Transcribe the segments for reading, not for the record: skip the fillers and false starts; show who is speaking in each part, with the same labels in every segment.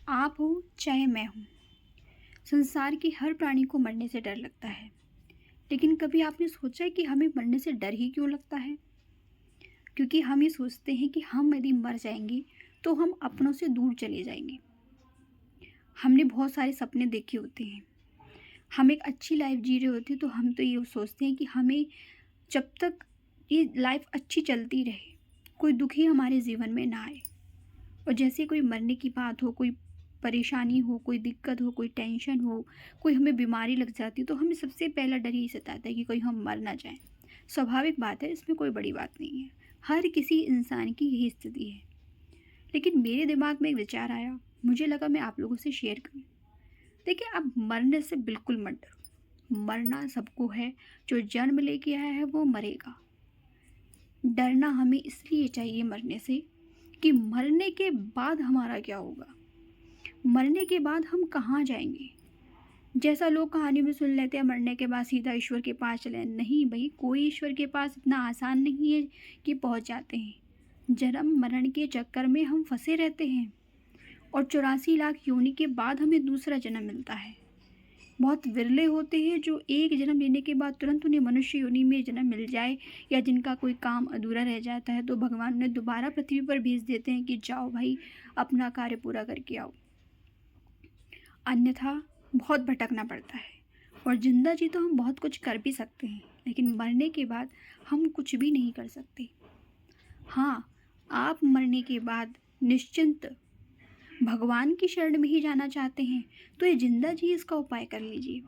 Speaker 1: आप हो चाहे मैं हूँ, संसार के हर प्राणी को मरने से डर लगता है। लेकिन कभी आपने सोचा है कि हमें मरने से डर ही क्यों लगता है? क्योंकि हम ये सोचते हैं कि हम यदि मर जाएंगे तो हम अपनों से दूर चले जाएंगे। हमने बहुत सारे सपने देखे होते हैं, हम एक अच्छी लाइफ जी रहे होते हैं, तो हम तो ये सोचते हैं कि हमें जब तक ये लाइफ अच्छी चलती रहे, कोई दुखी हमारे जीवन में ना आए। और जैसे कोई मरने की बात हो, कोई परेशानी हो, कोई दिक्कत हो, कोई टेंशन हो, कोई हमें बीमारी लग जाती है, तो हमें सबसे पहला डर यही सताता है कि कोई हम मर ना जाएं। स्वाभाविक बात है, इसमें कोई बड़ी बात नहीं है, हर किसी इंसान की यही स्थिति है। लेकिन मेरे दिमाग में एक विचार आया, मुझे लगा मैं आप लोगों से शेयर करूं। देखिए, आप मरने से बिल्कुल मत डरो। मरना सबको है, जो जन्म लेके आया है वो मरेगा। डरना हमें इसलिए चाहिए मरने से कि मरने के बाद हमारा क्या होगा, मरने के बाद हम कहाँ जाएंगे। जैसा लोग कहानी में सुन लेते हैं, मरने के बाद सीधा ईश्वर के पास चले, नहीं भाई, कोई ईश्वर के पास इतना आसान नहीं है कि पहुंच जाते हैं। जन्म मरण के चक्कर में हम फंसे रहते हैं और 84 लाख योनि के बाद हमें दूसरा जन्म मिलता है। बहुत विरले होते हैं जो एक जन्म लेने के बाद तुरंत उन्हें मनुष्य योनि में जन्म मिल जाए, या जिनका कोई काम अधूरा रह जाता है तो भगवान उन्हें दोबारा पृथ्वी पर भेज देते हैं कि जाओ भाई, अपना कार्य पूरा करके आओ। अन्यथा बहुत भटकना पड़ता है। और जिंदा जी तो हम बहुत कुछ कर भी सकते हैं, लेकिन मरने के बाद हम कुछ भी नहीं कर सकते। हाँ, आप मरने के बाद निश्चिंत भगवान की शरण में ही जाना चाहते हैं तो ये जिंदा जी इसका उपाय कर लीजिए।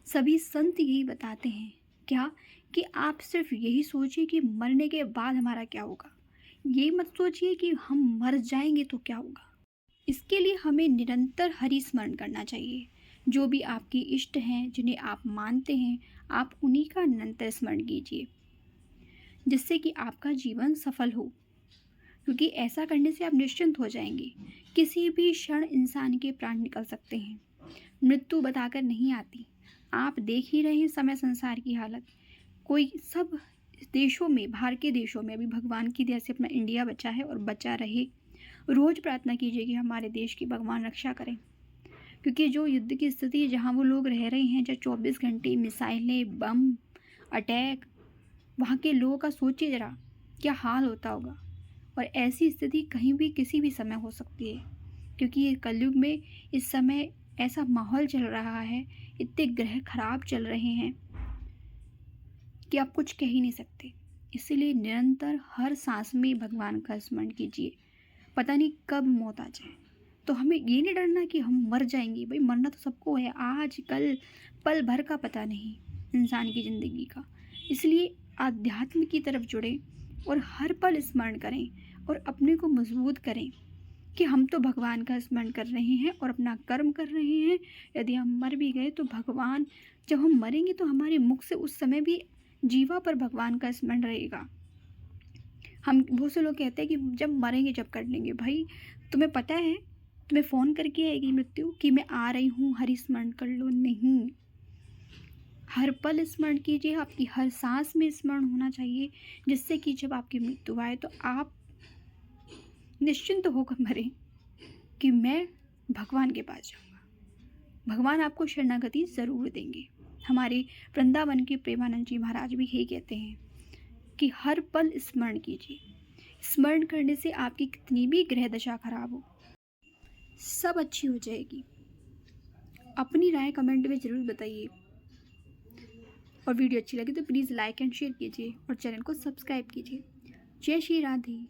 Speaker 1: सभी संत यही बताते हैं, क्या, कि आप सिर्फ यही सोचिए कि मरने के बाद हमारा क्या होगा। ये मत सोचिए कि हम मर जाएंगे तो क्या होगा। इसके लिए हमें निरंतर हरि स्मरण करना चाहिए। जो भी आपके इष्ट हैं, जिन्हें आप मानते हैं, आप उन्हीं का निरंतर स्मरण कीजिए, जिससे कि आपका जीवन सफल हो। क्योंकि ऐसा करने से आप निश्चिंत हो जाएंगे। किसी भी क्षण इंसान के प्राण निकल सकते हैं, मृत्यु बताकर नहीं आती। आप देख ही रहे हैं समय संसार की हालत। कोई सब देशों में, बाहर के देशों में, अभी भगवान की दया से अपना इंडिया बचा है और बचा रहे। रोज़ प्रार्थना कीजिए कि हमारे देश की भगवान रक्षा करें। क्योंकि जो युद्ध की स्थिति है, जहाँ वो लोग रह रहे हैं, जहाँ 24 घंटे मिसाइलें, बम, अटैक, वहाँ के लोगों का सोचिए ज़रा क्या हाल होता होगा। और ऐसी स्थिति कहीं भी किसी भी समय हो सकती है, क्योंकि ये कलयुग में इस समय ऐसा माहौल चल रहा है, इतने ग्रह खराब चल रहे हैं कि आप कुछ कह ही नहीं सकते। इसीलिए निरंतर हर सांस में भगवान का स्मरण कीजिए। पता नहीं कब मौत आ जाए, तो हमें ये नहीं डरना कि हम मर जाएंगे। भाई, मरना तो सबको है, आज कल पल भर का पता नहीं इंसान की ज़िंदगी का। इसलिए आध्यात्म की तरफ जुड़ें और हर पल स्मरण करें और अपने को मजबूत करें कि हम तो भगवान का स्मरण कर रहे हैं और अपना कर्म कर रहे हैं। यदि हम मर भी गए तो भगवान, जब हम मरेंगे तो हमारे मुख से उस समय भी जीवा पर भगवान का स्मरण रहेगा। हम बहुत से लोग कहते हैं कि जब मरेंगे जब कर लेंगे। भाई, तुम्हें पता है, तुम्हें फ़ोन करके आएगी मृत्यु कि मैं आ रही हूँ, हरि स्मरण कर लो। नहीं, हर पल स्मरण कीजिए, आपकी हर सांस में स्मरण होना चाहिए, जिससे कि जब आपकी मृत्यु आए तो आप निश्चिंत होकर मरें कि मैं भगवान के पास जाऊँगा। भगवान आपको शरणागति ज़रूर देंगे। हमारे वृंदावन के प्रेमानंद जी महाराज भी यही कहते हैं कि हर पल स्मरण कीजिए। स्मरण करने से आपकी कितनी भी ग्रह दशा खराब हो, सब अच्छी हो जाएगी। अपनी राय कमेंट में ज़रूर बताइए, और वीडियो अच्छी लगी तो प्लीज़ लाइक एंड शेयर कीजिए और चैनल को सब्सक्राइब कीजिए। जय श्री राधे।